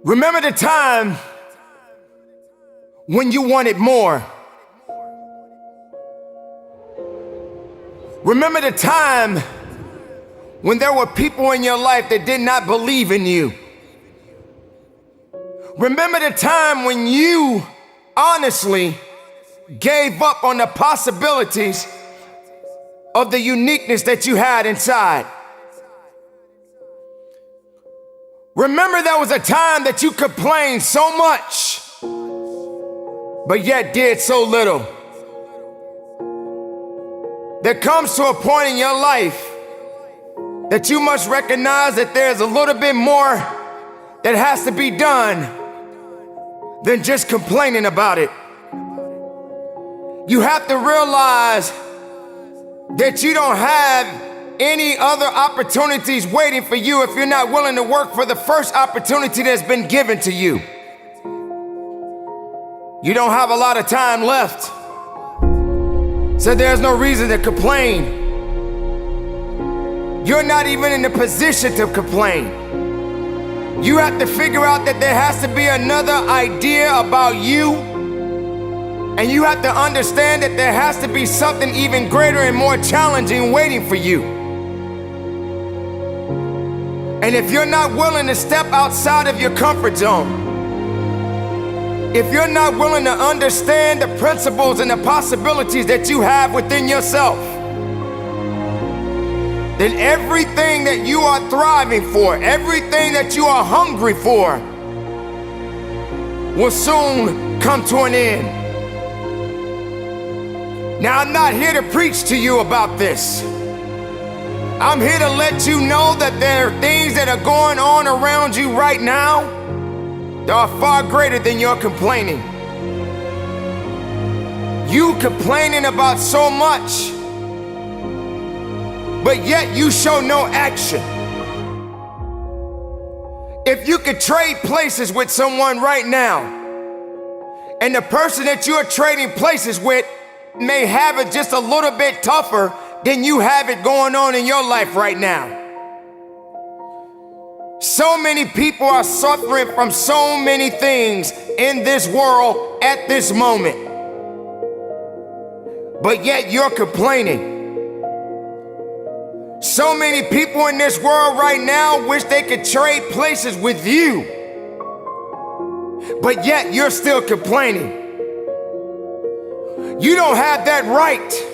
Remember the time when you wanted more. Remember the time when there were people in your life that did not believe in you. Remember the time when you honestly gave up on the possibilities of the uniqueness that you had inside. Remember there was a time that you complained so much, but yet did so little. There comes to a point in your life that you must recognize that there's a little bit more that has to be done than just complaining about it. You have to realize that you don't have any other opportunities waiting for you if you're not willing to work for the first opportunity that's been given to you. You don't have a lot of time left, so there's no reason to complain. You're not even in the position to complain. You have to figure out that there has to be another idea about you, and you have to understand that there has to be something even greater and more challenging waiting for you. And if you're not willing to step outside of your comfort zone, if you're not willing to understand the principles and the possibilities that you have within yourself, then everything that you are thriving for, everything that you are hungry for, will soon come to an end. Now, I'm not here to preach to you about this. I'm here to let you know that there are things that are going on around you right now that are far greater than your complaining. You complaining about so much, but yet you show no action. If you could trade places with someone right now, and the person that you are trading places with may have it just a little bit tougher than you have it going on in your life right now. So many people are suffering from so many things in this world at this moment, but yet you're complaining. So many people in this world right now wish they could trade places with you, but yet you're still complaining. You don't have that right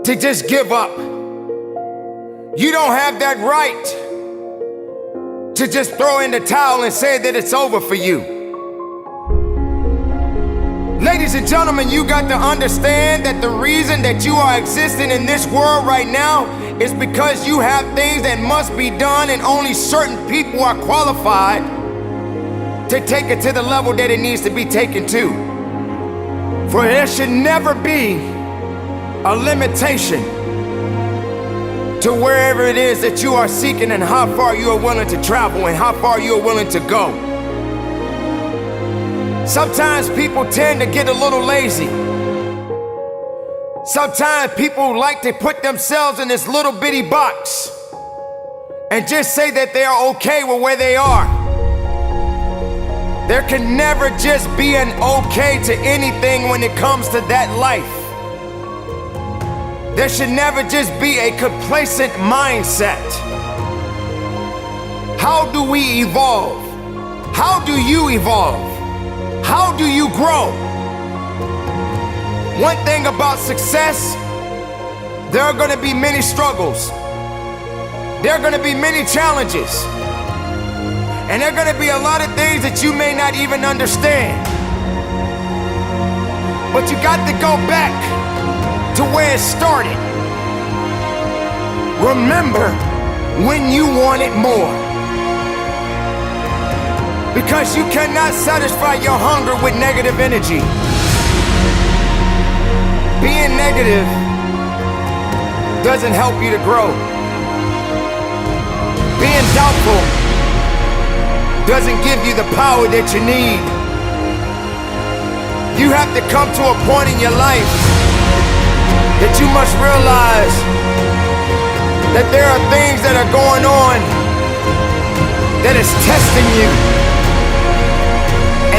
to just give up. You don't have that right to just throw in the towel and say that it's over for you. Ladies and gentlemen, you got to understand that the reason that you are existing in this world right now is because you have things that must be done, and only certain people are qualified to take it to the level that it needs to be taken to. For there should never be a limitation to wherever it is that you are seeking and how far you are willing to travel and how far you are willing to go. Sometimes people tend to get a little lazy. Sometimes people like to put themselves in this little bitty box and just say that they are okay with where they are. There can never just be an okay to anything when it comes to that life. There should never just be a complacent mindset. How do we evolve? How do you evolve? How do you grow? One thing about success, there are going to be many struggles. There are going to be many challenges. And there are going to be a lot of things that you may not even understand. But you got to go back to where it started. Remember when you wanted more. Because you cannot satisfy your hunger with negative energy. Being negative doesn't help you to grow. Being doubtful doesn't give you the power that you need. You have to come to a point in your life that you must realize that there are things that are going on that is testing you.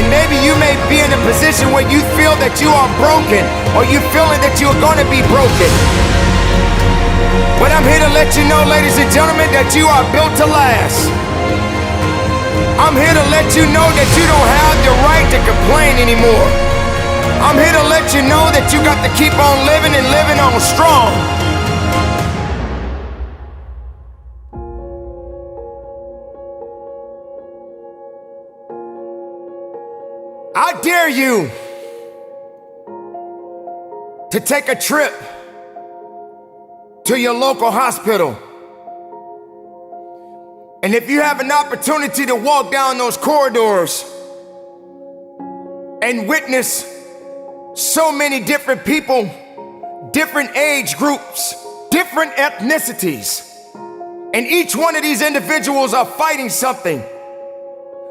And maybe you may be in a position where you feel that you are broken, or you feeling that you're gonna be broken. But I'm here to let you know, ladies and gentlemen, that you are built to last. I'm here to let you know that you don't have the right to complain anymore. I'm here to let you know that you got to keep on living and living on strong. I dare you to take a trip to your local hospital. And if you have an opportunity to walk down those corridors and witness so many different people, different age groups, different ethnicities, and each one of these individuals are fighting something.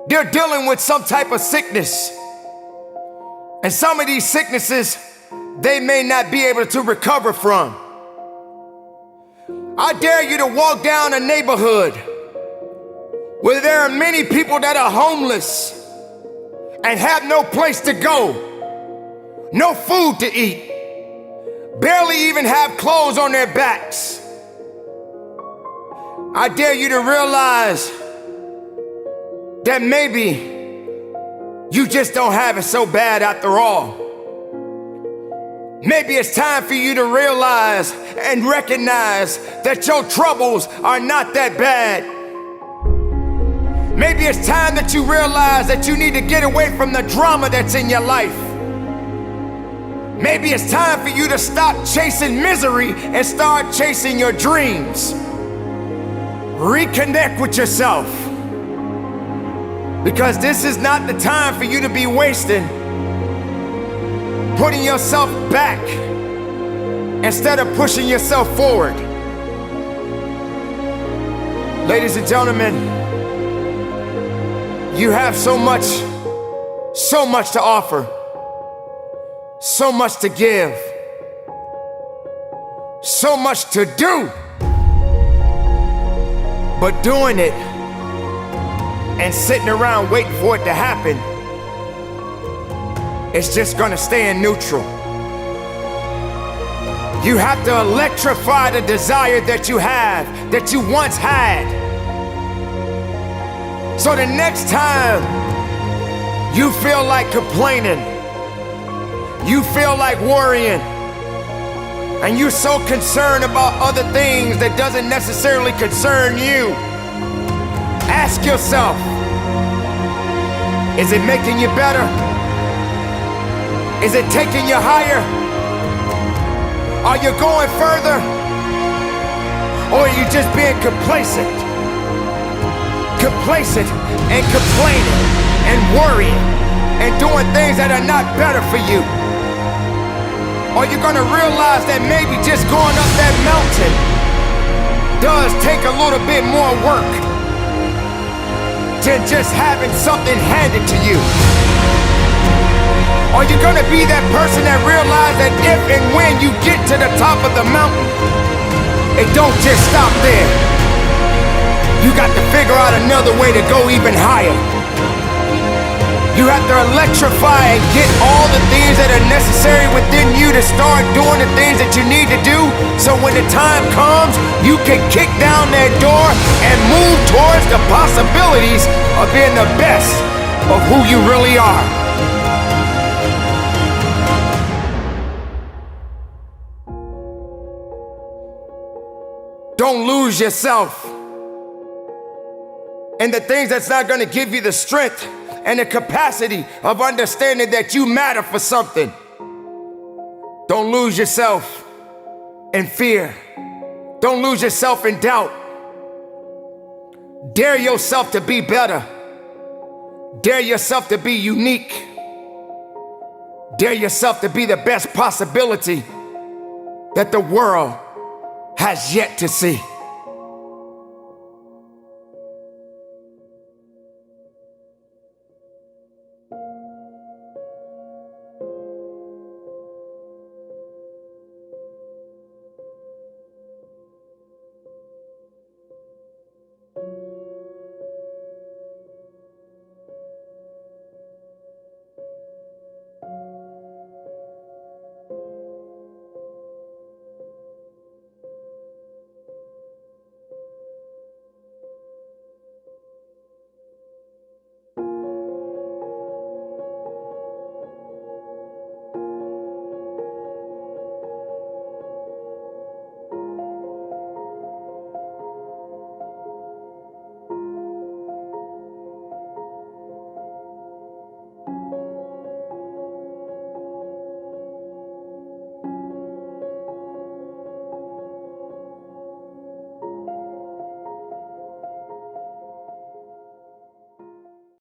They're dealing with some type of sickness. And some of these sicknesses, they may not be able to recover from. I dare you to walk down a neighborhood where there are many people that are homeless and have no place to go, no food to eat, barely even have clothes on their backs. I dare you to realize that maybe you just don't have it so bad after all. Maybe it's time for you to realize and recognize that your troubles are not that bad. Maybe it's time that you realize that you need to get away from the drama that's in your life. Maybe it's time for you to stop chasing misery and start chasing your dreams. Reconnect with yourself. Because this is not the time for you to be wasting, putting yourself back instead of pushing yourself forward. Ladies and gentlemen, you have so much to offer, so much to give, so much to do. But doing it and sitting around waiting for it to happen, it's just gonna stay in neutral. You have to electrify the desire that you have, that you once had. So the next time you feel like complaining, you feel like worrying, and you're so concerned about other things that doesn't necessarily concern you, ask yourself, is it making you better? Is it taking you higher? Are you going further? Or are you just being complacent? Complacent and complaining and worrying and doing things that are not better for you? Are you gonna realize that maybe just going up that mountain does take a little bit more work than just having something handed to you? Are you gonna be that person that realizes that if and when you get to the top of the mountain, it don't just stop there? You got to figure out another way to go even higher. You have to electrify and get all the things that are necessary within you to start doing the things that you need to do, so when the time comes, you can kick down that door and move towards the possibilities of being the best of who you really are. Don't lose yourself in the things that's not going to give you the strength and the capacity of understanding that you matter for something. Don't lose yourself in fear. Don't lose yourself in doubt. Dare yourself to be better. Dare yourself to be unique. Dare yourself to be the best possibility that the world has yet to see.